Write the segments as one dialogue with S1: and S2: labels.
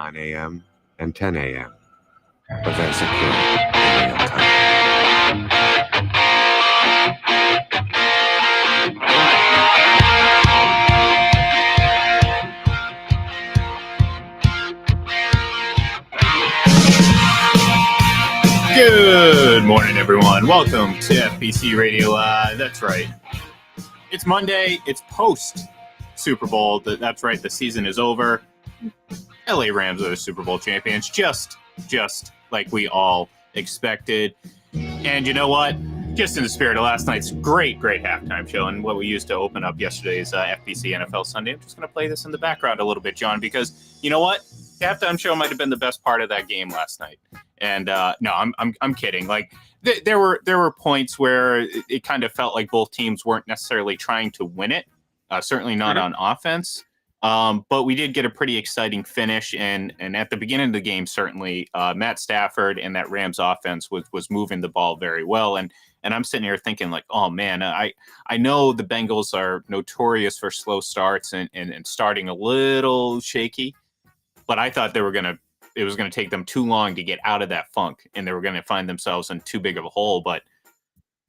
S1: 9 a.m. and 10 a.m. Events occur in real time.
S2: Good morning, everyone. Welcome to FPC Radio Live. That's right. It's Monday. It's post Super Bowl. That's right. The season is over. LA Rams are the Super Bowl champions, just like we all expected. And you know what? Just in the spirit of last night's great halftime show and what we used to open up yesterday's FPC NFL Sunday, I'm just going to play this in the background a little bit, John, because you know what? The halftime show might have been the best part of that game last night. And no, I'm kidding. Like there were points where it kind of felt like both teams weren't necessarily trying to win it. Certainly not on offense. But we did get a pretty exciting finish, and at the beginning of the game, certainly Matt Stafford and that Rams offense was moving the ball very well. And I'm sitting here thinking like, oh man, I know the Bengals are notorious for slow starts and starting a little shaky, but I thought it was gonna take them too long to get out of that funk, and they were gonna find themselves in too big of a hole. But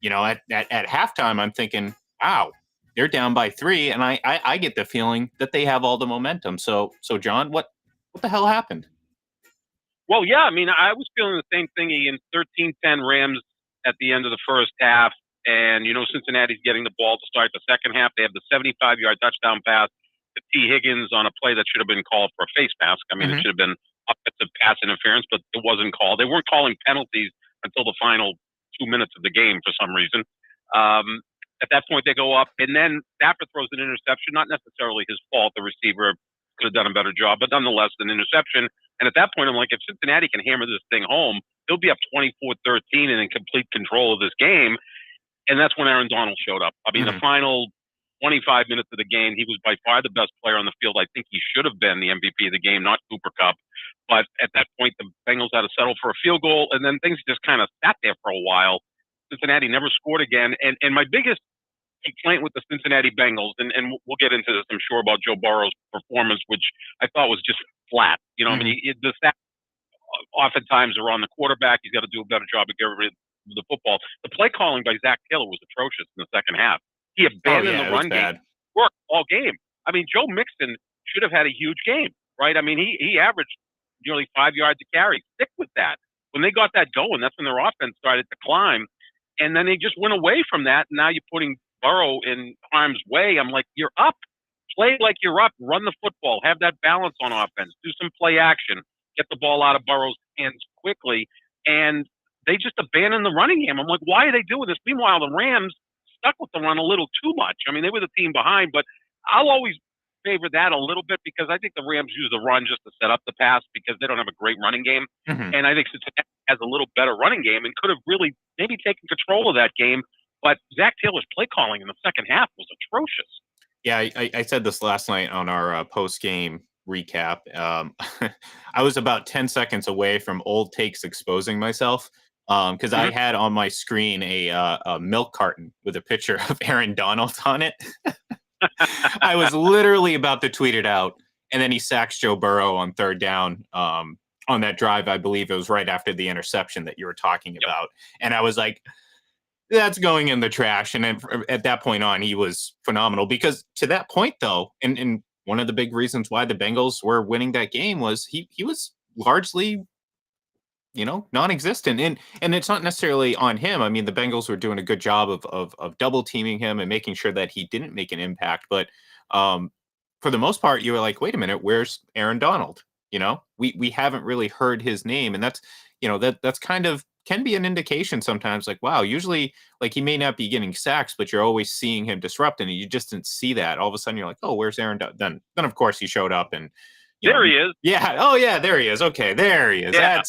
S2: you know, at halftime, I'm thinking, wow. They're down by 3, and I get the feeling that they have all the momentum. So John, what the hell happened?
S3: Well, yeah, I mean, I was feeling the same thing against 13-10 Rams at the end of the first half, and, you know, Cincinnati's getting the ball to start the second half. They have the 75-yard touchdown pass to T. Higgins on a play that should have been called for a face mask. I mean, It should have been offensive pass interference, but it wasn't called. They weren't calling penalties until the final 2 minutes of the game for some reason. At that point, they go up, and then Stafford throws an interception, not necessarily his fault. The receiver could have done a better job, but nonetheless, an interception. And at that point, I'm like, if Cincinnati can hammer this thing home, they'll be up 24-13 and in complete control of this game. And that's when Aaron Donald showed up. I mean, the final 25 minutes of the game, he was by far the best player on the field. I think he should have been the MVP of the game, not Cooper Kupp. But at that point, the Bengals had to settle for a field goal, and then things just kind of sat there for a while. Cincinnati never scored again. And my biggest complaint with the Cincinnati Bengals, and we'll get into this, I'm sure, about Joe Burrow's performance, which I thought was just flat. You know, I mean, the stats oftentimes are on the quarterback. He's got to do a better job of getting rid of the football. The play calling by Zach Taylor was atrocious in the second half. He abandoned the run game. Worked all game. I mean, Joe Mixon should have had a huge game, right? I mean, he averaged nearly 5 yards a carry. Stick with that. When they got that going, that's when their offense started to climb. And then they just went away from that. And now you're putting Burrow in harm's way. I'm like, you're up. Play like you're up. Run the football. Have that balance on offense. Do some play action. Get the ball out of Burrow's hands quickly. And they just abandoned the running game. I'm like, why are they doing this? Meanwhile, the Rams stuck with the run a little too much. I mean, they were the team behind, but I'll always favor that a little bit because I think the Rams use the run just to set up the pass because they don't have a great running game. And I think Cincinnati has a little better running game and could have really maybe taken control of that game. But Zach Taylor's play calling in the second half was atrocious.
S2: Yeah, I said this last night on our post-game recap. I was about 10 seconds away from old takes exposing myself because I had on my screen a milk carton with a picture of Aaron Donald on it. I was literally about to tweet it out, and then he sacks Joe Burrow on third down on that drive. I believe it was right after the interception that you were talking about. And I was like, that's going in the trash. And then at that point on, he was phenomenal because to that point, though, and one of the big reasons why the Bengals were winning that game was he was largely, you know, non-existent. And it's not necessarily on him. I mean, the Bengals were doing a good job of double teaming him and making sure that he didn't make an impact. But for the most part, you were like, wait a minute, where's Aaron Donald? You know, we haven't really heard his name. And that's, you know, that's kind of can be an indication sometimes like, wow, usually like he may not be getting sacks, but you're always seeing him disrupt and you just didn't see that. All of a sudden you're like, oh, where's Aaron? Then of course he showed up and
S3: there he is.
S2: Yeah. Oh yeah, there he is. Okay. There he is. Yeah.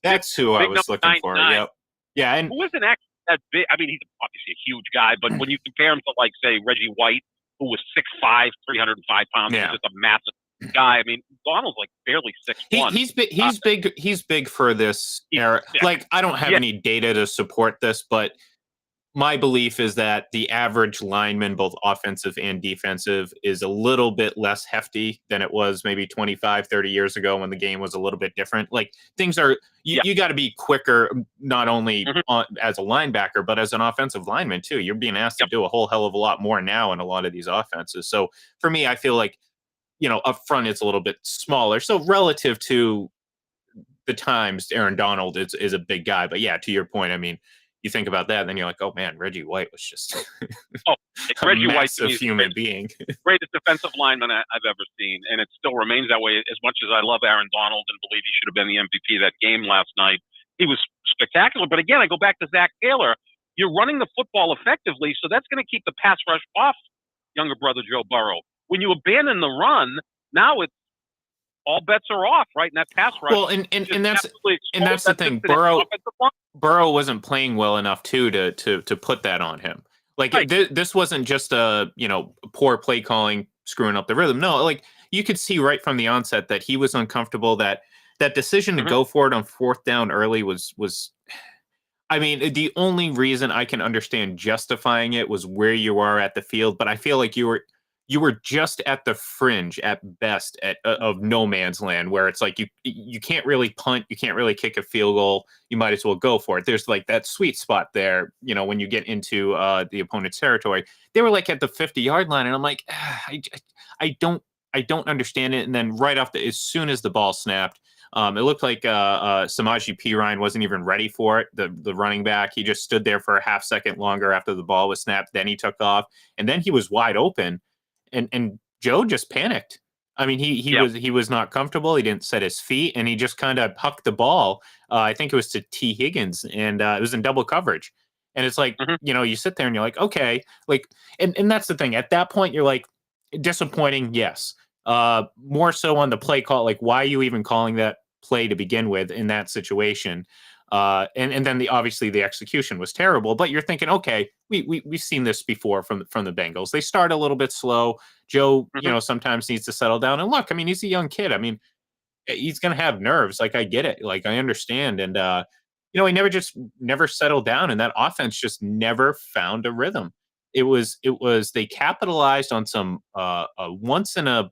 S2: That's who I was looking for. Yep. Yeah. And
S3: who wasn't actually that big. I mean, he's obviously a huge guy, but when you compare him to like say Reggie White, who was 6'5", 305 pounds, he's just a massive guy. I mean, Donald's like barely 6'1".
S2: He's big. He's big. He's big for this era. Like, I don't have any data to support this, but my belief is that the average lineman, both offensive and defensive, is a little bit less hefty than it was maybe 25, 30 years ago when the game was a little bit different. Like things are,
S3: Yeah.
S2: you got to be quicker, not only
S3: Mhm.
S2: as a linebacker, but as an offensive lineman too. You're being asked to
S3: Yep.
S2: do a whole hell of a lot more now in a lot of these offenses. So for me, I feel like, up front, it's a little bit smaller. So relative to the times, Aaron Donald is a big guy. But yeah, to your point, I mean, you think about that, and then you're like, oh man, Reggie White was just
S3: Oh,
S2: a
S3: Reggie White to
S2: massive
S3: me is the
S2: human being.
S3: greatest defensive lineman I've ever seen, and it still remains that way. As much as I love Aaron Donald and believe he should have been the MVP of that game last night, he was spectacular. But again, I go back to Zach Taylor. You're running the football effectively, so that's going to keep the pass rush off younger brother Joe Burrow. When you abandon the run, now it's all bets are off, right? And that pass rush.
S2: Well, and that's the thing. Burrow wasn't playing well enough too to put that on him. Like
S3: Right.
S2: This wasn't just a poor play calling screwing up the rhythm. No, like you could see right from the onset that he was uncomfortable. That decision to go for it on fourth down early was. I mean, the only reason I can understand justifying it was where you are at the field, but I feel like you were just at the fringe at best of no man's land, where it's like you can't really punt, you can't really kick a field goal, you might as well go for it. There's like that sweet spot there, when you get into the opponent's territory. They were like at the 50-yard line, and I'm like, I don't understand it. And then right off as soon as the ball snapped, it looked like Samaje Perine wasn't even ready for it. The running back, he just stood there for a half second longer after the ball was snapped. Then he took off, and then he was wide open, and Joe just panicked. I mean, he was not comfortable. He didn't set his feet, and he just kind of hucked the ball. I think it was to T. Higgins, and it was in double coverage. And it's like, you sit there and you're like, okay, like, and that's the thing. At that point, you're like, disappointing, yes. More so on the play call, like why are you even calling that play to begin with in that situation? And then obviously the execution was terrible. But you're thinking, okay, we've seen this before from the Bengals. They start a little bit slow. Joe, sometimes needs to settle down. And look, I mean, he's a young kid. I mean, he's gonna have nerves. Like I get it. Like I understand. And he never settled down, and that offense just never found a rhythm. It was they capitalized on some once in a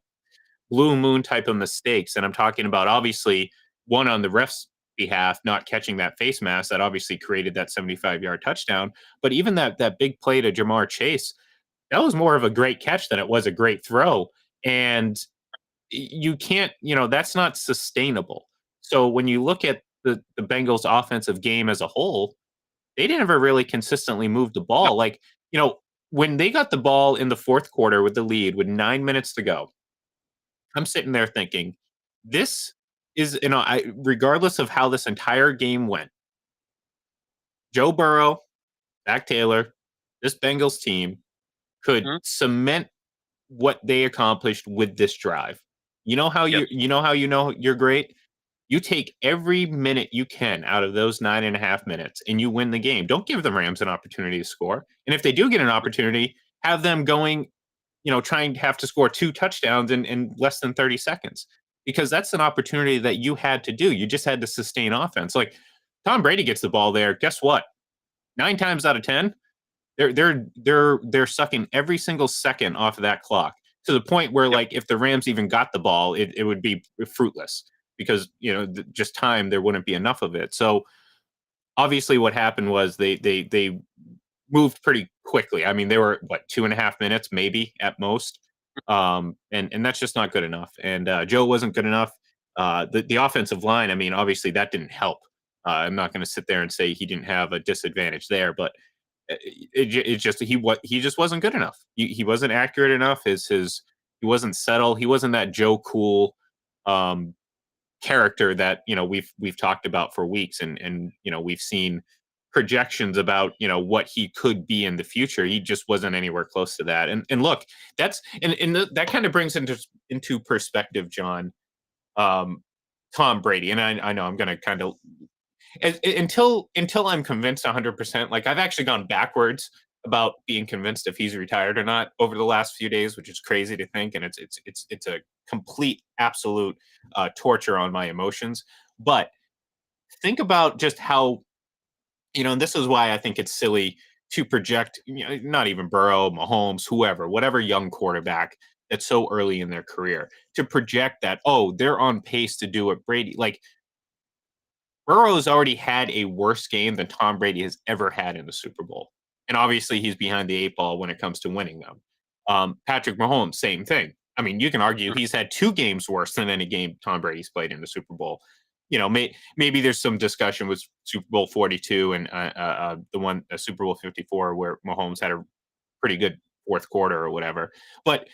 S2: blue moon type of mistakes. And I'm talking about obviously one on the ref's behalf, not catching that face mask that obviously created that 75-yard touchdown. But even that big play to Jamar Chase, that was more of a great catch than it was a great throw. And you can't, that's not sustainable. So when you look at the Bengals offensive game as a whole, they never really consistently moved the ball. Like, when they got the ball in the fourth quarter with the lead with 9 minutes to go, I'm sitting there thinking, this is, regardless of how this entire game went, Joe Burrow, Zach Taylor, this Bengals team could cement what they accomplished with this drive. You know how you're great? You take every minute you can out of those 9.5 minutes and you win the game. Don't give the Rams an opportunity to score. And if they do get an opportunity, have them going, trying to have to score 2 touchdowns in less than 30 seconds, because that's an opportunity that you had to do. You just had to sustain offense. Like Tom Brady gets the ball there. Guess what? 9 times out of 10, they're sucking every single second off of that clock, to the point where like if the Rams even got the ball, it would be fruitless, because just time, there wouldn't be enough of it. So obviously what happened was they moved pretty quickly. I mean, they were 2.5 minutes maybe at most, and that's just not good enough. And Joe wasn't good enough. The offensive line, I mean, obviously that didn't help. I'm not going to sit there and say he didn't have a disadvantage there, but it just he just wasn't good enough. He wasn't accurate enough. He wasn't settled. He wasn't that Joe Cool character that we've talked about for weeks, and we've seen projections about what he could be in the future. He just wasn't anywhere close to that. And look, that kind of brings into perspective, John, Tom Brady. And I know I'm going to kind of, until I'm convinced 100%. Like I've actually gone backwards about being convinced if he's retired or not over the last few days, which is crazy to think, and it's a complete absolute torture on my emotions. But think about just how, and this is why I think it's silly to project, not even Burrow, Mahomes, whatever young quarterback that's so early in their career, to project that, oh, they're on pace to do what Brady, like Burrow's already had a worse game than Tom Brady has ever had in the Super Bowl. And obviously he's behind the 8 ball when it comes to winning them. Patrick Mahomes, same thing. I mean, you can argue he's had 2 games worse than any game Tom Brady's played in the Super Bowl. Maybe there's some discussion with Super Bowl 42 and the one Super Bowl 54 where Mahomes had a pretty good fourth quarter or whatever. But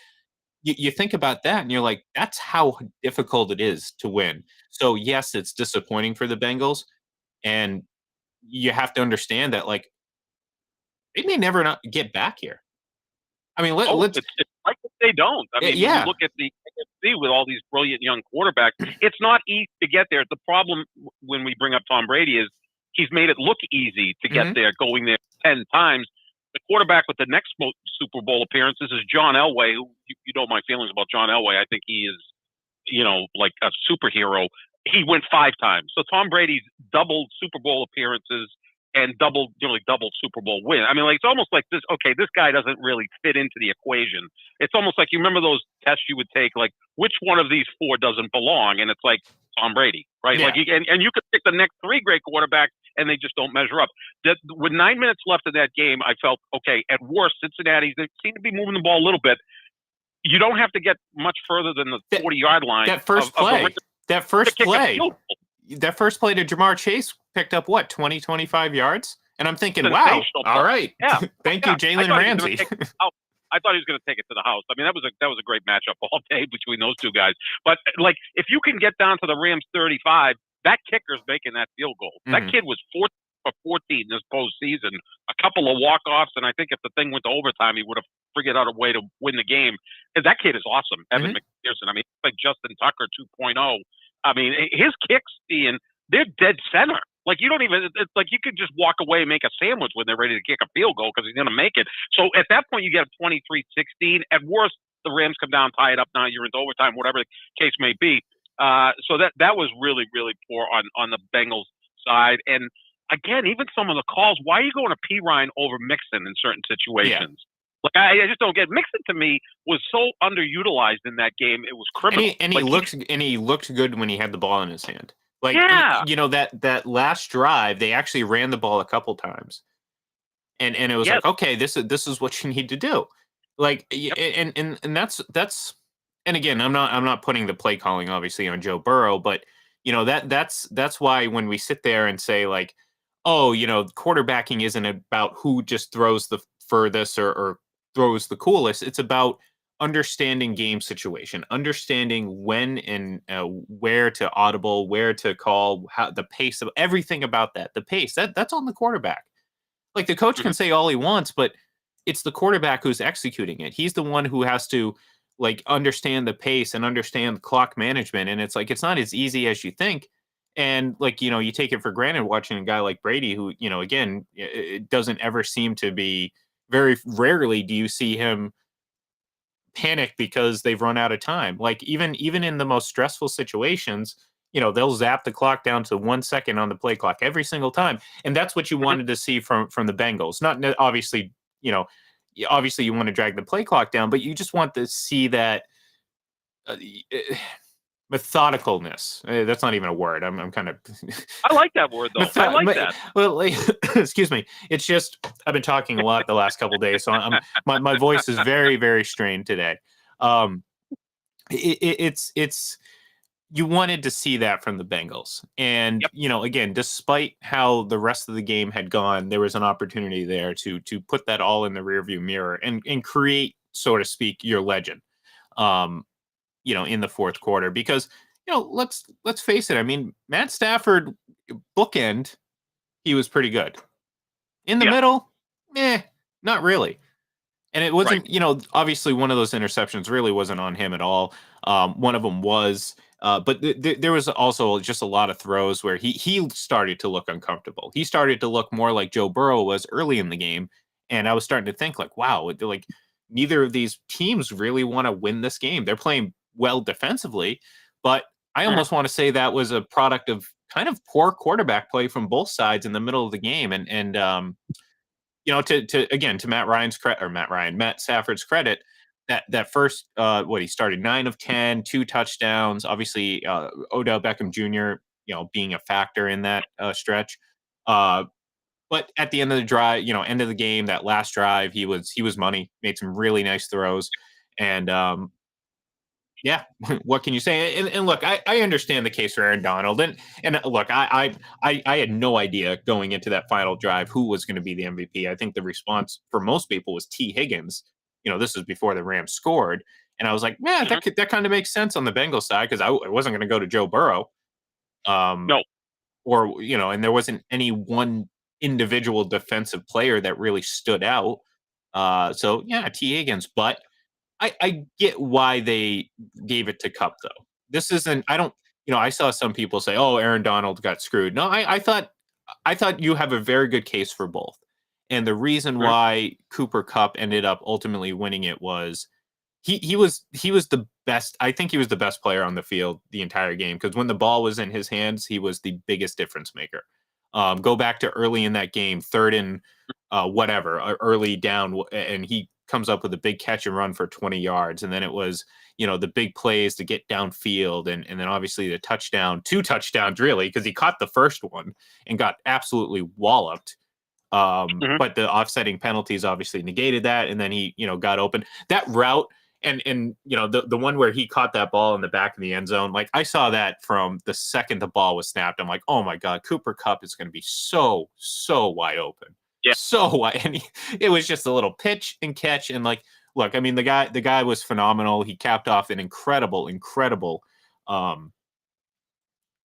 S2: you think about that and you're like, that's how difficult it is to win. So yes, it's disappointing for the Bengals, and you have to understand that like they may never not get back here. I mean, let's
S3: it's like if they don't. I mean,
S2: yeah.
S3: you look at the AFC with all these brilliant young quarterbacks. It's not easy to get there. The problem when we bring up Tom Brady is he's made it look easy to get there, going there 10 times. The quarterback with the next Super Bowl appearances is John Elway, who you know my feelings about John Elway. I think he is, like a superhero. He went 5 times. So Tom Brady's double Super Bowl appearances and double Super Bowl win. I mean, like, it's almost like this. Okay, this guy doesn't really fit into the equation. It's almost like, you remember those tests you would take, like which one of these 4 doesn't belong, and it's like Tom Brady, right?
S2: Yeah.
S3: Like, and you could pick the next 3 great quarterbacks, and they just don't measure up. With 9 minutes left in that game, I felt, okay, at worst, Cincinnati, they seem to be moving the ball a little bit. You don't have to get much further than the 40-yard line.
S2: That first play to Jamar Chase picked up 20, 25 yards. And I'm thinking, wow, all right.
S3: Yeah.
S2: Thank you, Jalen Ramsey.
S3: I thought he was going to take it to the house. I mean, that was a great matchup all day between those 2 guys. But like, if you can get down to the Rams 35, that kicker's making that field goal. That kid was 14 for 14 this postseason. A couple of walk-offs, and I think if the thing went to overtime, he would have figured out a way to win the game. And that kid is awesome, Evan McPherson. I mean, it's like Justin Tucker 2.0. I mean, his kicks, Ian, they're dead center. Like, you don't even, it's like you could just walk away and make a sandwich when they're ready to kick a field goal because he's going to make it. So at that point, you get 23-16. At worst, the Rams come down, tie it up. Now you're into overtime, whatever the case may be. So that was really, really poor on the Bengals side. And again, even some of the calls, why are you going to P. Ryan over Mixon in certain situations? Yeah. Like, I just don't get Mixon. To me, was so underutilized in that game. It was criminal.
S2: And he looked good when he had the ball in his hand. Like, that last drive, they actually ran the ball a couple times, and it was like, okay, this is what you need to do. Like, and that's and again, I'm not putting the play calling obviously on Joe Burrow, but that's why when we sit there and say like, oh, quarterbacking isn't about who just throws the furthest or throws the coolest. It's about understanding game situation, understanding when and where to audible, where to call, how the pace of everything about that. The pace that's on the quarterback. Like, the coach can say all he wants, but it's the quarterback who's executing it. He's the one who has to like understand the pace and understand clock management. And it's like, it's not as easy as you think. And like, you take it for granted watching a guy like Brady, who, again, it doesn't ever seem to be, very rarely do you see him panic because they've run out of time. Like, even in the most stressful situations, they'll zap the clock down to 1 second on the play clock every single time. And that's what you wanted to see from the Bengals. Not obviously, obviously you want to drag the play clock down, but you just want to see that methodicalness. That's not even a word. I'm kind of.
S3: I like that word though. I like that.
S2: Well, excuse me. It's just I've been talking a lot the last couple of days, so my voice is very, very strained today. It's you wanted to see that from the Bengals, and again, despite how the rest of the game had gone, there was an opportunity there to put that all in the rearview mirror and create, so to speak, your legend. In the fourth quarter, because let's face it. I mean, Matt Stafford bookend, he was pretty good. In the middle, not really. And it wasn't, obviously one of those interceptions really wasn't on him at all. One of them was, but there was also just a lot of throws where he started to look uncomfortable. He started to look more like Joe Burrow was early in the game, and I was starting to think like, wow, like neither of these teams really want to win this game. They're playing well defensively, but I almost want to say that was a product of kind of poor quarterback play from both sides in the middle of the game. And to Matt Stafford's credit, that first he started 9 of 10, 2 touchdowns. Obviously, Odell Beckham Jr. Being a factor in that stretch. But at the end of the drive, end of the game, that last drive, he was money. Made some really nice throws, and yeah, what can you say? And look, I understand the case for Aaron Donald, and look, I had no idea going into that final drive who was going to be the MVP. I think the response for most people was T. Higgins. This was before the Rams scored, and I was like, man, that kind of makes sense on the Bengals side because I wasn't going to go to Joe Burrow,
S3: No.
S2: or and there wasn't any one individual defensive player that really stood out. So yeah, T. Higgins, but I get why they gave it to Cup though. This isn't. I don't. I saw some people say, "Oh, Aaron Donald got screwed." No, I thought you have a very good case for both. And the reason why Cooper Cup ended up ultimately winning it was he was the best. I think he was the best player on the field the entire game because when the ball was in his hands, he was the biggest difference maker. Go back to early in that game, third and early down, and he comes up with a big catch and run for 20 yards. And then it was, the big plays to get downfield. And then obviously the two touchdowns really, because he caught the first one and got absolutely walloped. But the offsetting penalties obviously negated that. And then he, got open. That route and the one where he caught that ball in the back of the end zone, like I saw that from the second the ball was snapped. I'm like, oh my God, Cooper Cup is going to be so wide open.
S3: Yeah.
S2: So wide. And it was just a little pitch and catch. And like, look, I mean, the guy was phenomenal. He capped off an incredible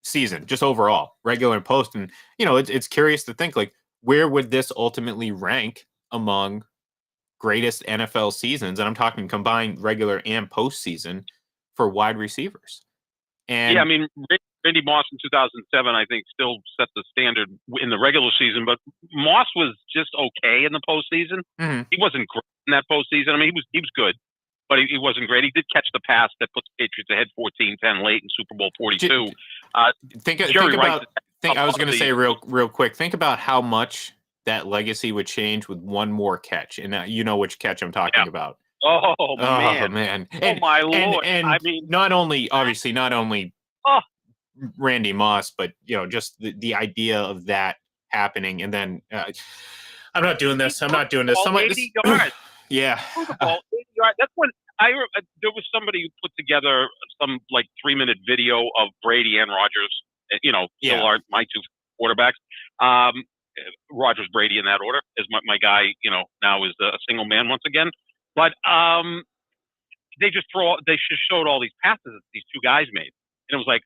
S2: season, just overall, regular and post. And, it's curious to think like, where would this ultimately rank among greatest NFL seasons? And I'm talking combined regular and postseason for wide receivers. And
S3: yeah, I mean, Randy Moss in 2007, I think, still set the standard in the regular season, but Moss was just okay in the postseason.
S2: Mm-hmm.
S3: He wasn't great in that postseason. I mean, he was good, but he wasn't great. He did catch the pass that put the Patriots ahead 14-10 late in Super Bowl 42.
S2: I was going to say real quick, think about how much that legacy would change with one more catch. And you know which catch I'm talking about.
S3: Oh, man.
S2: And,
S3: my Lord.
S2: And
S3: I mean,
S2: not only Randy Moss, but, just the idea of that happening. And then I'm not doing this.
S3: 80 yards.
S2: Yeah.
S3: 80 yards. That's when there was somebody who put together some 3-minute video of Brady and Rodgers, still are my two quarterbacks. Rodgers, Brady in that order is my guy, now is a single man once again. But they just showed all these passes that these two guys made. And it was like,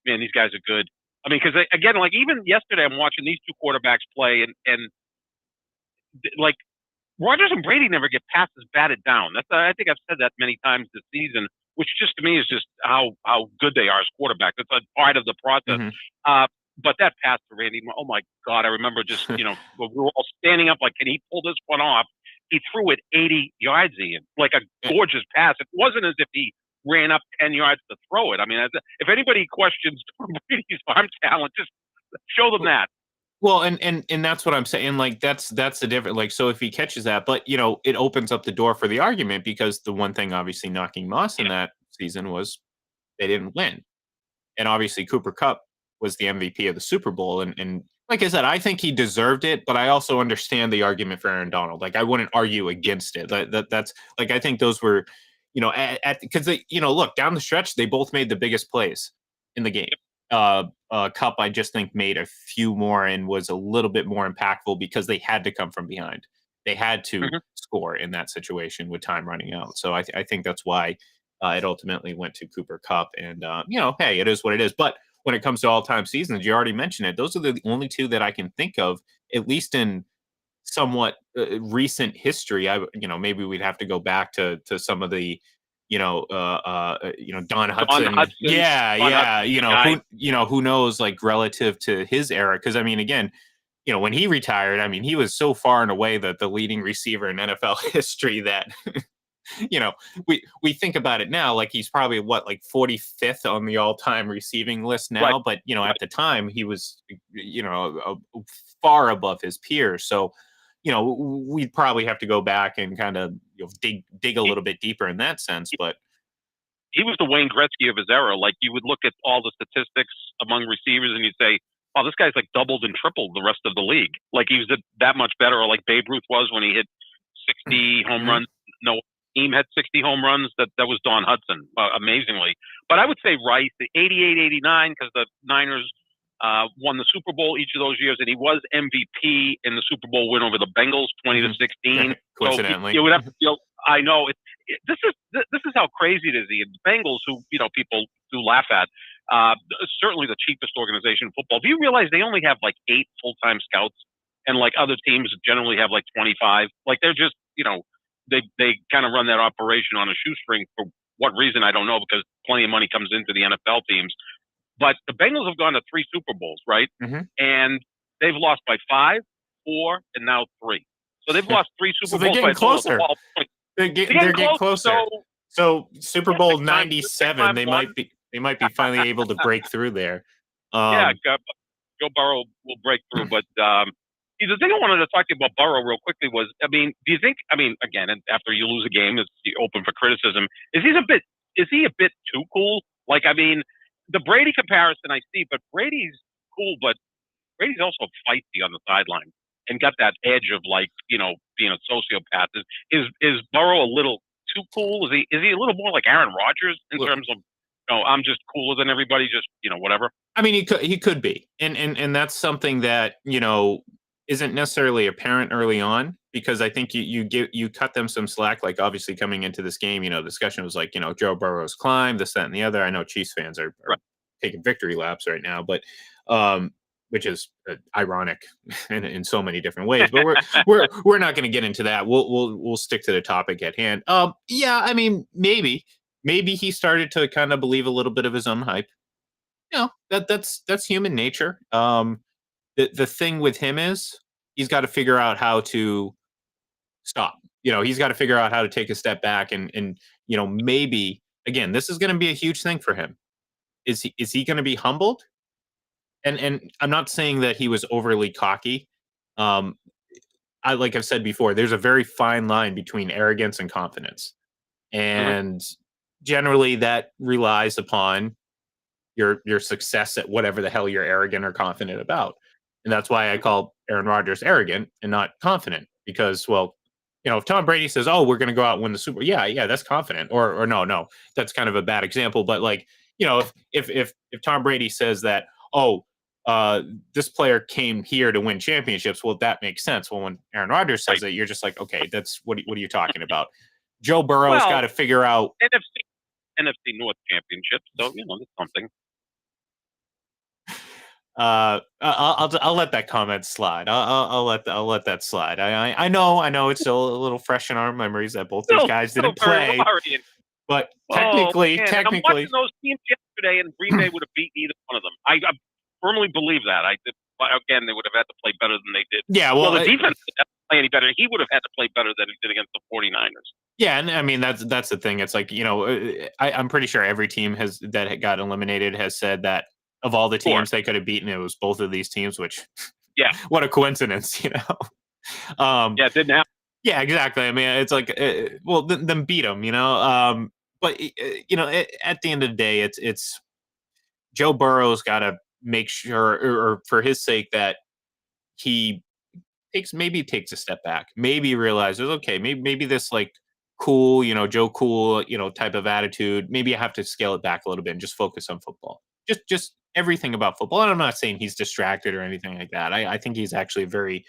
S3: man, these guys are good. I mean, because again, even yesterday, I'm watching these two quarterbacks play and Rodgers and Brady never get passes batted down. I think I've said that many times this season, which just to me is just how good they are as quarterbacks. It's a part of the process.
S2: Mm-hmm.
S3: But that pass to Randy, oh my God, I remember just, we were all standing up like, can he pull this one off? He threw it 80 yards, Ian, like a gorgeous pass. It wasn't as if he ran up 10 yards to throw it. I mean, if anybody questions Tom Brady's arm talent, just show them that.
S2: Well, and that's what I'm saying. Like that's the difference. Like, so if he catches that, but it opens up the door for the argument because the one thing obviously knocking Moss in that season was they didn't win, and obviously Cooper Kupp was the MVP of the Super Bowl, and like I said, I think he deserved it, but I also understand the argument for Aaron Donald. Like I wouldn't argue against it. That's like I think those were, because they, look down the stretch, they both made the biggest plays in the game. Kupp, I just think made a few more and was a little bit more impactful because they had to come from behind. They had to score in that situation with time running out. So I think that's why it ultimately went to Cooper Kupp. And hey, it is what it is. But when it comes to all-time seasons, you already mentioned it. Those are the only two that I can think of, at least in somewhat recent history. Maybe we'd have to go back to some of the, Don Hudson. Who knows, like relative to his era? Because I mean, again, when he retired, I mean, he was so far and away the leading receiver in NFL history that. We think about it now, like he's probably like 45th on the all-time receiving list now, but at the time he was, far above his peers. So, we'd probably have to go back and kind of dig a little bit deeper in that sense. But
S3: he was the Wayne Gretzky of his era. Like, you would look at all the statistics among receivers and you'd say, oh, this guy's like doubled and tripled the rest of the league. Like, he was that much better, or like Babe Ruth was when he hit 60 home runs. No team had 60 home runs. That was Don Hudson, amazingly. But I would say Rice, the 88, 89, because the Niners won the Super Bowl each of those years, and he was MVP in the Super Bowl win over the Bengals, 20-16.
S2: Coincidentally,
S3: so you would have to feel. I know this is how crazy it is. The Bengals, who people do laugh at, certainly the cheapest organization in football. Do you realize they only have like 8 full-time scouts, and like other teams generally have like 25? Like, they're just they kind of run that operation on a shoestring. For what reason, I don't know, because plenty of money comes into the NFL teams. But the Bengals have gone to 3 Super Bowls, right? And they've lost by 5, 4, and now 3. So they've lost 3 Super Bowls.
S2: They're getting closer. They're getting closer. So Super Bowl 97, they might be finally able to break through there.
S3: Joe Burrow will break through. But the thing I wanted to talk to you about Burrow real quickly was, do you think? Again, and after you lose a game, it's open for criticism. Is he a bit too cool? Like, the Brady comparison I see, but Brady's cool, but Brady's also feisty on the sideline and got that edge of, like, being a sociopath. Is Burrow a little too cool? Is he a little more like Aaron Rodgers in terms of, I'm just cooler than everybody, just whatever?
S2: He could be, and that's something that isn't necessarily apparent early on, because I think you cut them some slack. Like, obviously coming into this game, the discussion was like, Joe Burrow's climb, this, that, and the other. I know Chiefs fans are taking victory laps right now, but which is ironic in so many different ways. But we're not going to get into that. We'll stick to the topic at hand. Maybe he started to kind of believe a little bit of his own hype. That's human nature. The thing with him is he's got to figure out how to stop. He's got to figure out how to take a step back and maybe, again, this is going to be a huge thing for him. Is he going to be humbled? And I'm not saying that he was overly cocky. Like I've said before, there's a very fine line between arrogance and confidence. And generally that relies upon your success at whatever the hell you're arrogant or confident about. And that's why I call Aaron Rodgers arrogant and not confident, because, well, if Tom Brady says, "Oh, we're going to go out and win the Super Bowl," yeah, that's confident. Or no, that's kind of a bad example. But, like, if Tom Brady says that, "Oh, this player came here to win championships," well, that makes sense. Well, when Aaron Rodgers says it, you're just like, okay, that's what are you talking about? Joe Burrow's got to figure out
S3: NFC North championship, so that's something.
S2: I'll let that comment slide. I'll let that slide. I know it's still a little fresh in our memories that both these guys didn't play. But technically,
S3: I'm watching those teams yesterday, and Green Bay would have beaten either one of them. I firmly believe that. Again, they would have had to play better than they did.
S2: Yeah,
S3: well, the defense didn't have to play any better. He would have had to play better than he did against the 49ers.
S2: Yeah, and that's the thing. It's like, I'm pretty sure every team that got eliminated has said that of all the teams they could have beaten, it was both of these teams. Which, what a coincidence,
S3: it didn't happen.
S2: Yeah, exactly. It's like, then beat them, But at the end of the day, it's Joe Burrow's got to make sure, or for his sake, that he takes a step back. Maybe realizes, okay, maybe this, like, cool, Joe Cool, type of attitude. Maybe I have to scale it back a little bit and just focus on football. Just everything about football. And I'm not saying he's distracted or anything like that. I think he's actually very,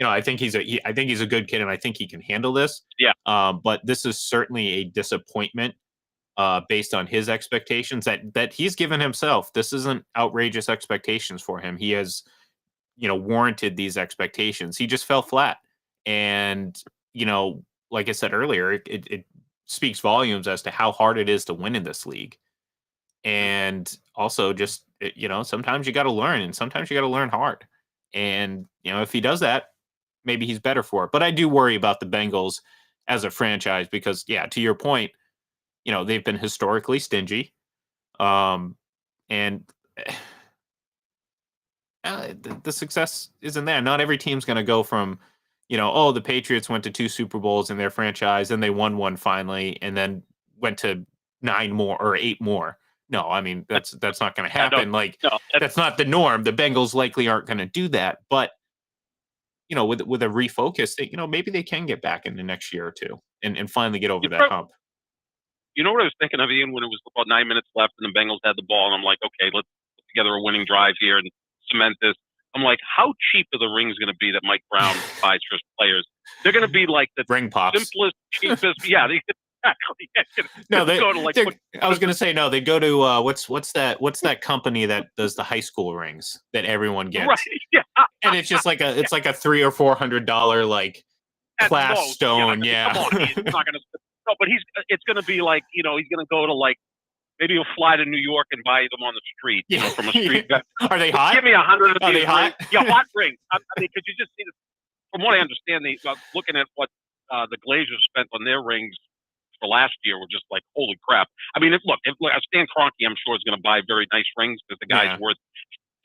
S2: I think he's a good kid, and I think he can handle this.
S3: Yeah.
S2: But this is certainly a disappointment based on his expectations that he's given himself. This isn't outrageous expectations for him. He has, warranted these expectations. He just fell flat. And, like I said earlier, it speaks volumes as to how hard it is to win in this league. And also just, sometimes you got to learn, and sometimes you got to learn hard. And, if he does that, maybe he's better for it. But I do worry about the Bengals as a franchise because, to your point, they've been historically stingy. And the success isn't there. Not every team's going to go from, the Patriots went to 2 Super Bowls in their franchise and they won one finally and then went to 9 more or 8 more. No, I mean, that's not going to happen.
S3: No,
S2: That's not the norm. The Bengals likely aren't going to do that. But, with a refocus, maybe they can get back in the next year or two and finally get over that hump.
S3: You know what I was thinking of, Ian, when it was about 9 minutes left and the Bengals had the ball, and I'm like, okay, let's put together a winning drive here and cement this. I'm like, how cheap are the rings going to be that Mike Brown buys for his players? They're going to be like the
S2: ring pops,
S3: simplest, cheapest. Yeah, exactly.
S2: No, I was going to say no. They go to what's that company that does the high school rings that everyone gets?
S3: Right, yeah.
S2: And it's just like it's like a $300 or $400 like class stone. Yeah.
S3: Come on, he's not going to. No, but it's going to be like, he's going to go to maybe he'll fly to New York and buy them on the street, from a street.
S2: Are they hot?
S3: Give me 100 of these.
S2: Are they hot?
S3: Yeah, hot rings. I mean, could you just see this? From what I understand, looking at what the Glazers spent on their rings for last year were just like, holy crap. I mean, look, Stan Kroenke, I'm sure, is going to buy very nice rings because the guy's worth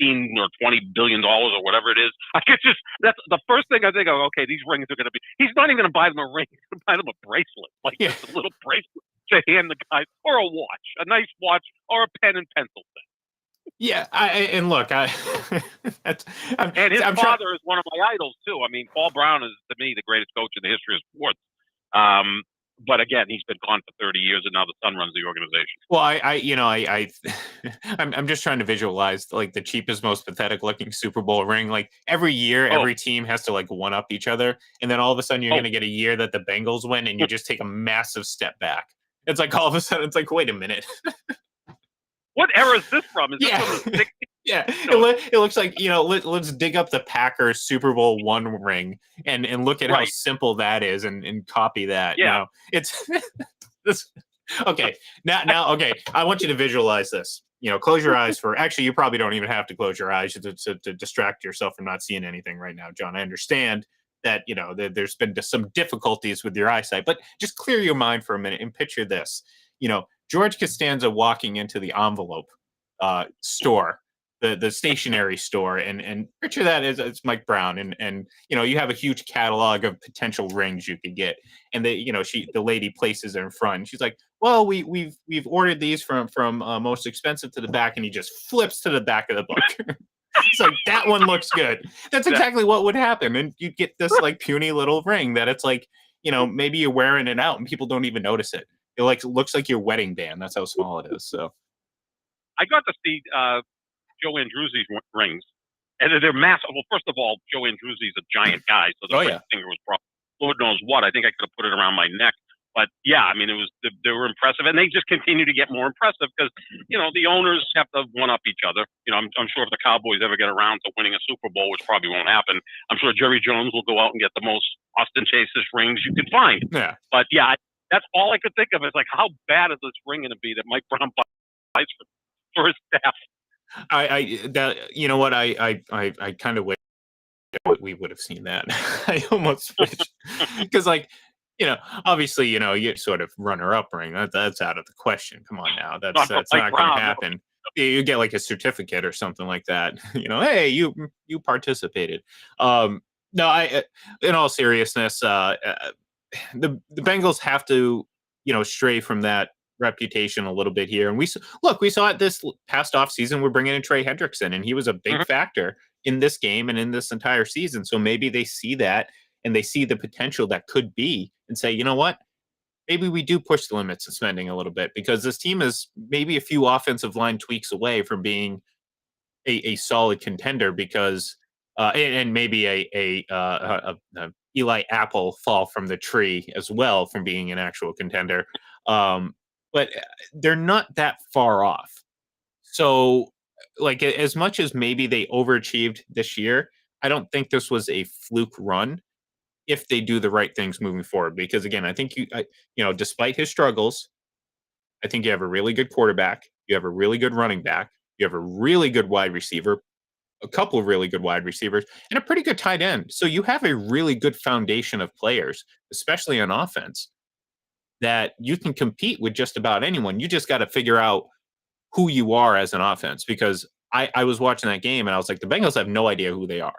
S3: $15 or $20 billion or whatever it is. That's the first thing I think of. Okay, these rings are going to be. He's not even going to buy them a ring. He's going to buy them a bracelet, just a little bracelet to hand the guy, or a watch, a nice watch, or a pen and pencil thing.
S2: Yeah, and look,
S3: and his father is one of my idols too. I mean, Paul Brown is to me the greatest coach in the history of sports. But again, he's been gone for 30 years, and now the son runs the organization.
S2: Well, I'm just trying to visualize like the cheapest, most pathetic looking Super Bowl ring. Like every year, every team has to like one up each other, and then all of a sudden you're going to get a year that the Bengals win, and you just take a massive step back. It's like all of a sudden, it's like, wait a minute.
S3: What era is this from? Is this from the 60s?
S2: Yeah, it looks like, let's dig up the Packers Super Bowl I ring and look at how simple that is and copy that.
S3: Yeah.
S2: It's this. Okay, now, okay, I want you to visualize this. Close your eyes actually, you probably don't even have to close your eyes to distract yourself from not seeing anything right now, John. I understand that, there's been some difficulties with your eyesight, but just clear your mind for a minute and picture this. George Costanza walking into the envelope store, the stationery store, and picture that as it's Mike Brown, and you have a huge catalog of potential rings you could get, and the lady places it in front, and she's like, well, we've ordered these from most expensive to the back, and he just flips to the back of the book. It's like, that one looks good. That's exactly what would happen, and you get this like puny little ring that it's like, maybe you're wearing it out and people don't even notice it. It looks like your wedding band. That's how small it is. So,
S3: I got to see Joe Andruzzi's rings, and they're massive. Well, first of all, Joe Andruzzi's a giant guy, so the finger was probably Lord knows what. I think I could have put it around my neck. But yeah, I mean, they were impressive, and they just continue to get more impressive because the owners have to one up each other. I'm sure if the Cowboys ever get around to winning a Super Bowl, which probably won't happen, I'm sure Jerry Jones will go out and get the most ostentatious rings you can find.
S2: Yeah.
S3: But yeah, that's all I could think of. Is like, how bad is this ring going to be that Mike Brown buys for his staff?
S2: You know what, I kind of wish we would have seen that. I almost wish, because obviously, you sort of runner-up ring. That's out of the question. Come on now, that's not going to happen. You get like a certificate or something like that. Hey, you participated. No, in all seriousness, the Bengals have to, stray from that reputation a little bit here. And we saw it this past off season. We're bringing in Trey Hendrickson, and he was a big factor in this game and in this entire season. So maybe they see that and they see the potential that could be and say, you know what, maybe we do push the limits of spending a little bit, because this team is maybe a few offensive line tweaks away from being a solid contender, because and maybe a Eli Apple fall from the tree as well from being an actual contender. But they're not that far off. So, like, as much as maybe they overachieved this year, I don't think this was a fluke run if they do the right things moving forward. Because again, I think despite his struggles, I think you have a really good quarterback, you have a really good running back, you have a really good wide receiver, a couple of really good wide receivers, and a pretty good tight end. So you have a really good foundation of players, especially on offense, that you can compete with just about anyone. You just got to figure out who you are as an offense, because I was watching that game and I was like, the Bengals have no idea who they are.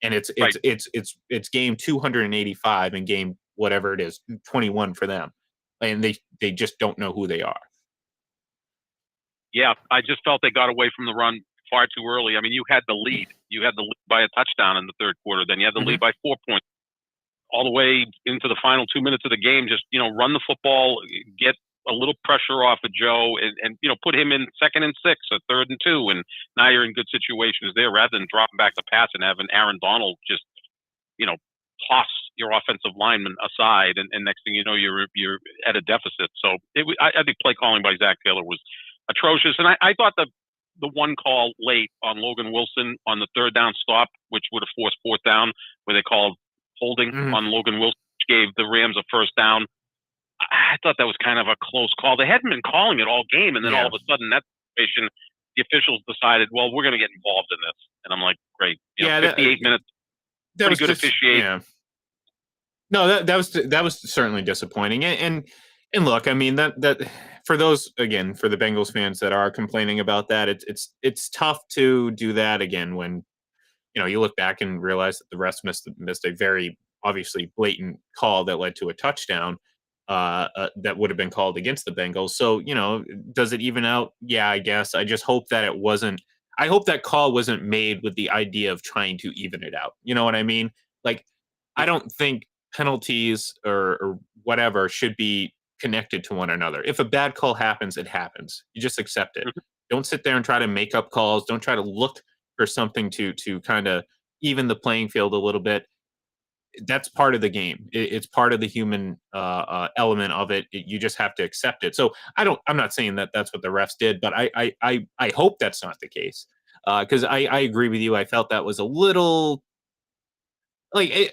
S2: and it's
S3: Right.
S2: it's game 285 and game whatever it is 21 for them, and they just don't know who they are.
S3: Yeah, I just felt they got away from the run far too early. I mean, you had the lead. You had the lead by a touchdown in the third quarter. Then you had the lead by 4 points all the way into the final 2 minutes of the game. Just, run the football, get a little pressure off of Joe and put him in 2nd and 6 or 3rd and 2. And now you're in good situations there rather than dropping back the pass and having Aaron Donald just, toss your offensive lineman aside. And next thing you know, you're at a deficit. So I think play calling by Zach Taylor was atrocious. And I thought the one call late on Logan Wilson on the 3rd down stop, which would have forced 4th down, where they called holding on Logan Wilson, which gave the Rams a 1st down. I thought that was kind of a close call. They hadn't been calling it all game, and then all of a sudden, that situation, the officials decided, well, we're going to get involved in this. And I'm like, great. 58 minutes, pretty good officiating.
S2: Yeah. No, that was certainly disappointing. And look, I mean that for those, again, for the Bengals fans that are complaining about that, it's tough to do that again when you look back and realize that the refs missed a very obviously blatant call that led to a touchdown that would have been called against the Bengals. So does it even out? Yeah, I guess. I just hope that it wasn't. I hope that call wasn't made with the idea of trying to even it out. You know what I mean? Like, I don't think penalties or whatever should be connected to one another. If a bad call happens, it happens. You just accept it. Don't sit there and try to make up calls. Don't try to look for something to kind of even the playing field a little bit. That's part of the game. It's part of the human element of it. You just have to accept it. So I'm not saying that that's what the refs did, but I hope that's not the case, because I agree with you. I felt that was a little like it.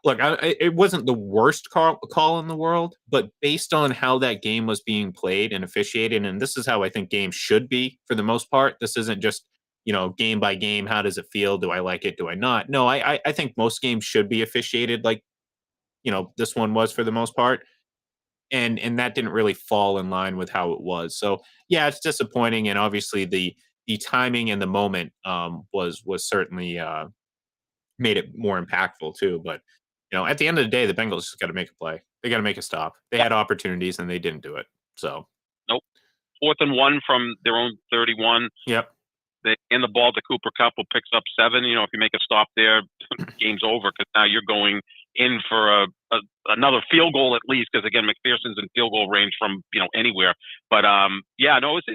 S2: Look, it wasn't the worst call in the world, but based on how that game was being played and officiated, and this is how I think games should be for the most part. This isn't just game by game. How does it feel? Do I like it? Do I not? No, I think most games should be officiated like this one was for the most part, and that didn't really fall in line with how it was. So yeah, it's disappointing, and obviously the timing and the moment was certainly made it more impactful too. But at the end of the day, the Bengals just got to make a play. They got to make a stop. They had opportunities and they didn't do it. So
S3: nope. 4th and 1 from their own 31.
S2: Yep.
S3: They hand the ball to Cooper Kupp, who picks up 7. If you make a stop there, game's over because now you're going in for another field goal at least. Because again, McPherson's in field goal range from anywhere. But it's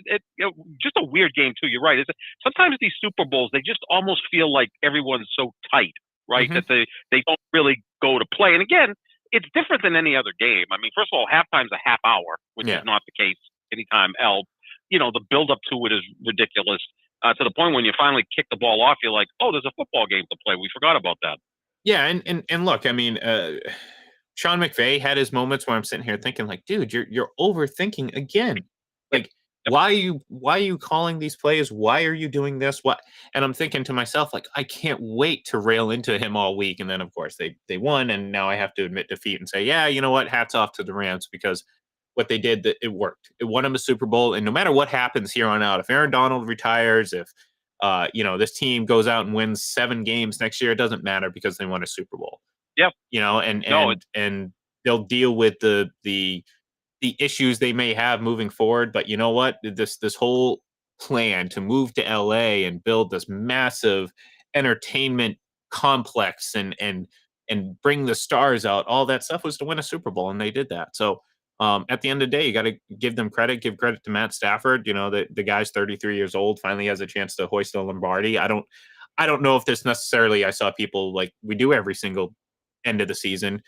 S3: just a weird game too. You're right. Sometimes these Super Bowls they just almost feel like everyone's so tight, right? That they don't really go to play. And again, it's different than any other game. I mean, first of all, halftime's a half hour, which is not the case anytime else. The build up to it is ridiculous. To the point when you finally kick the ball off, you're like, oh, there's a football game to play. We forgot about that.
S2: Yeah, and look, I mean, Sean McVay had his moments where I'm sitting here thinking, like, dude, you're overthinking again. Like, why are you calling these plays? Why are you doing this? What? And I'm thinking to myself, like, I can't wait to rail into him all week. And then, of course, they won, and now I have to admit defeat and say, yeah, you know what? Hats off to the Rams because what they did, that it worked. It won them a Super Bowl, and no matter what happens here on out, if Aaron Donald retires, if this team goes out and wins 7 games next year, it doesn't matter because they won a Super Bowl.
S3: Yep.
S2: And they'll deal with the issues they may have moving forward. But you know what? This whole plan to move to LA and build this massive entertainment complex and bring the stars out, all that stuff was to win a Super Bowl, and they did that. So at the end of the day, you got to give them credit. Give credit to Matt Stafford. The guy's 33 years old, finally has a chance to hoist a Lombardi. I don't know if this necessarily. I saw people like we do every single end of the season,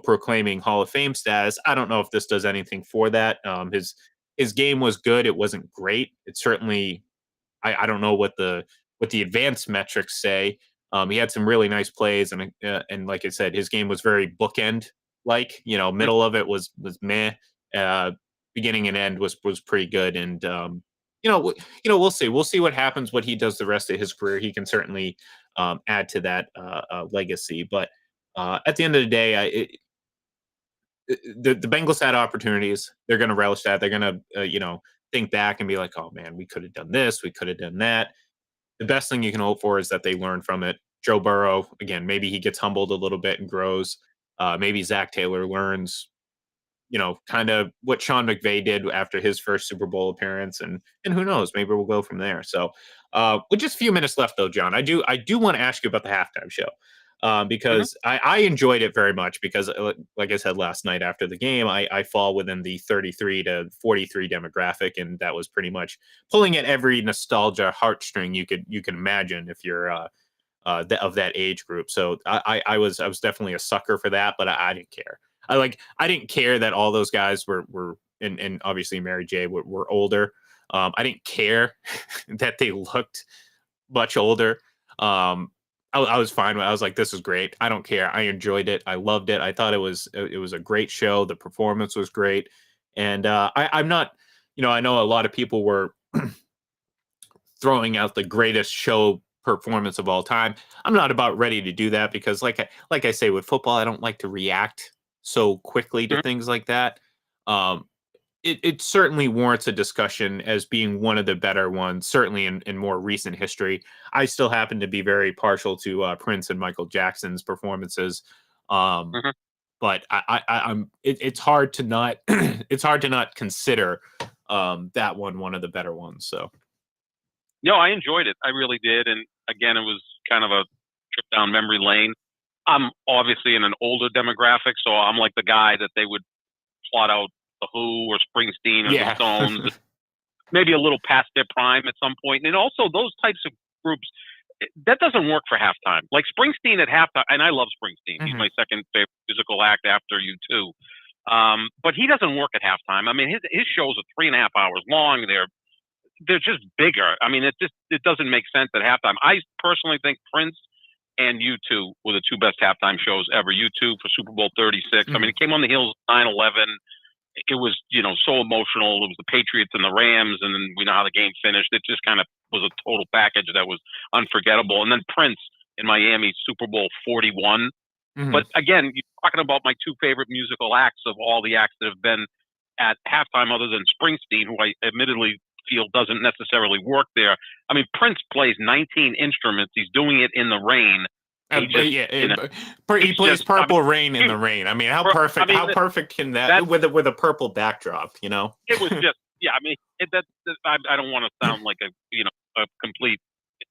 S2: proclaiming Hall of Fame status. I don't know if this does anything for that. His game was good. It wasn't great. It certainly. I don't know what the advanced metrics say. He had some really nice plays, and like I said, his game was very bookend. Middle of it was meh. Beginning and end was pretty good, and we'll see. We'll see what happens. What he does the rest of his career, he can certainly add to that legacy. But at the end of the day, the Bengals had opportunities. They're going to relish that. They're going to think back and be like, oh man, we could have done this. We could have done that. The best thing you can hope for is that they learn from it, Joe Burrow, again, maybe he gets humbled a little bit and grows. Maybe Zach Taylor learns, kind of what Sean McVay did after his first Super Bowl appearance, and who knows, maybe we'll go from there. So, with just a few minutes left, though, John, I do want to ask you about the halftime show. Because I enjoyed it very much because, like I said last night after the game, I fall within the 33 to 43 demographic, and that was pretty much pulling at every nostalgia heartstring you can imagine if you're of that age group. So I was definitely a sucker for that, but I didn't care. I didn't care that all those guys were and obviously Mary J were older. I didn't care that they looked much older. I was fine with it. I was like, this is great. I don't care. I enjoyed it. I loved it. I thought it was a great show. The performance was great. And I'm not, I know a lot of people were throwing out the greatest show performance of all time. I'm not about ready to do that because like I say with football, I don't like to react so quickly to things like that. It certainly warrants a discussion as being one of the better ones, certainly in more recent history. I still happen to be very partial to Prince and Michael Jackson's performances, but it's hard to not it's hard to not consider that one of the better ones. So,
S3: no, I enjoyed it. I really did, and again, it was kind of a trip down memory lane. I'm obviously in an older demographic, so I'm like the guy that they would plot out the Who or Springsteen or the Stones, maybe a little past their prime at some point. And also those types of groups, that doesn't work for halftime. Like Springsteen at halftime, and I love Springsteen. He's my second favorite musical act after U2. But he doesn't work at halftime. I mean, his shows are 3.5 hours long. They're just bigger. I mean, it doesn't make sense at halftime. I personally think Prince and U2 were the two best halftime shows ever. U2 for Super Bowl 36. I mean, it came on the heels of 9/11. It was, so emotional. It was the Patriots and the Rams, and then we know how the game finished. It just kind of was a total package that was unforgettable. And then Prince in Miami, Super Bowl 41. But again, you're talking about my two favorite musical acts of all the acts that have been at halftime other than Springsteen, who I admittedly feel doesn't necessarily work there. I mean, Prince plays 19 instruments. He's doing it in the rain.
S2: He plays Purple Rain in the rain. I mean, how perfect? How perfect can that with a purple backdrop?
S3: It was just, I mean, I don't want to sound like a complete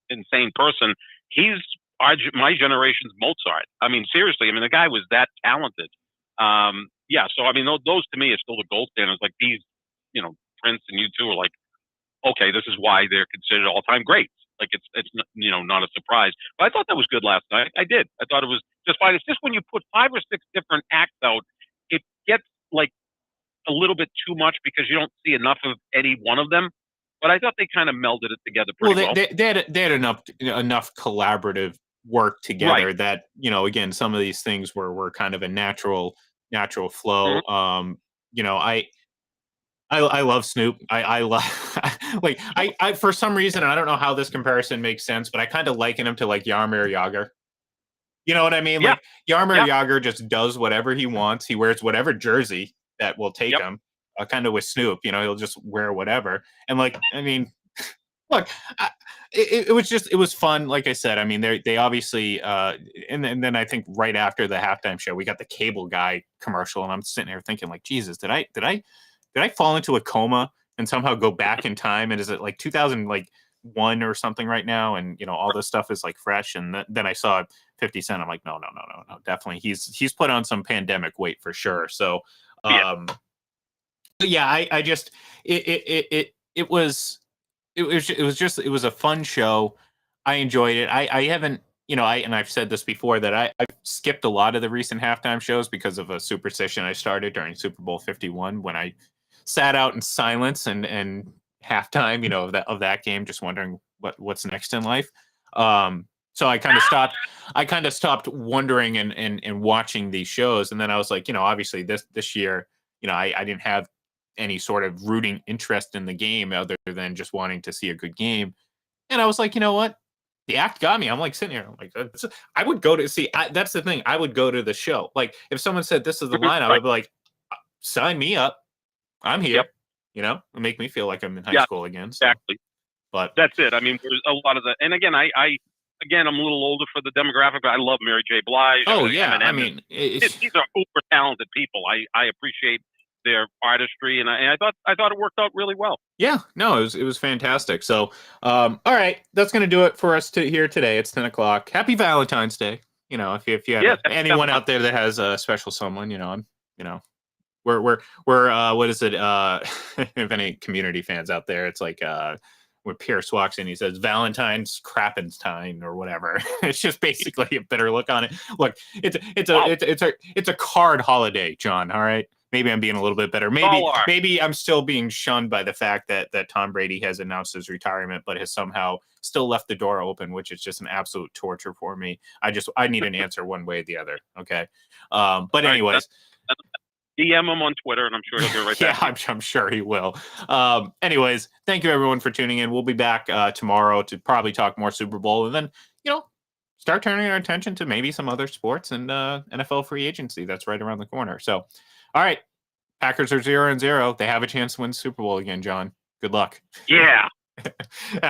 S3: insane person. He's my generation's Mozart. I mean, seriously. I mean, the guy was that talented. So I mean, those to me are still the gold standards. Like these, Prince and U2 are like, okay, this is why they're considered all-time greats. Like it's not a surprise. But I thought that was good last night. I did. I thought it was just fine. It's just when you put 5 or 6 different acts out, it gets like a little bit too much because you don't see enough of any one of them. But I thought they kind of melded it together pretty well.
S2: They had enough collaborative work together that again, some of these things were kind of a natural flow. I love Snoop. I love I for some reason, and I don't know how this comparison makes sense, but I kind of liken him to like Jaromir Jagr. You know what I mean?
S3: Yeah.
S2: Like Jaromir Jagr just does whatever he wants. He wears whatever jersey that will take him. Kind of with Snoop, he'll just wear whatever. And like, I mean, look, it was fun. Like I said, I mean, they obviously, and then I think right after the halftime show, we got the cable guy commercial, and I'm sitting there thinking like, Jesus, did I fall into a coma and somehow go back in time? And is it like 2001 or something right now? And all this stuff is like fresh. And then I saw 50 Cent. I'm like, no, definitely. He's put on some pandemic weight for sure. So, I just it was a fun show. I enjoyed it. I haven't. I've said this before that I've skipped a lot of the recent halftime shows because of a superstition I started during Super Bowl 51 when I sat out in silence and halftime, of that game, just wondering what's next in life. So I kind of stopped wondering and watching these shows. And then I was like, obviously this year, I didn't have any sort of rooting interest in the game other than just wanting to see a good game. And I was like, you know what? The act got me. I'm like sitting here. I'm like, I would go to see. That's the thing. I would go to the show. Like if someone said this is the lineup, I'd be like, sign me up. I'm here. It'll make me feel like I'm in high school again. So.
S3: Exactly.
S2: But
S3: that's it. I mean, there's a lot of and again, I again, I'm a little older for the demographic, but I love Mary J. Blige.
S2: Oh yeah,
S3: Eminem.
S2: I mean,
S3: These are uber talented people. I appreciate their artistry, and I thought it worked out really well.
S2: yeah, no, it was fantastic. So, all right, that's gonna do it for us here today. It's 10 o'clock. Happy Valentine's Day. If you have anyone out there that has a special someone, we're what is it? If any community fans out there, it's like when Pierce walks in, he says Valentine's Crappenstein or whatever. It's just basically a bitter look on it. Look, it's a card holiday, John. All right. Maybe I'm being a little bit better. Maybe I'm still being shunned by the fact that Tom Brady has announced his retirement, but has somehow still left the door open, which is just an absolute torture for me. I need an answer one way or the other. Okay. But anyways.
S3: DM him on Twitter, and I'm sure he'll get right back.
S2: Yeah, I'm sure he will. Anyways, thank you everyone for tuning in. We'll be back tomorrow to probably talk more Super Bowl, and then start turning our attention to maybe some other sports and NFL free agency that's right around the corner. So, all right, Packers are 0-0. They have a chance to win the Super Bowl again, John. Good luck.
S3: Yeah.
S2: Have a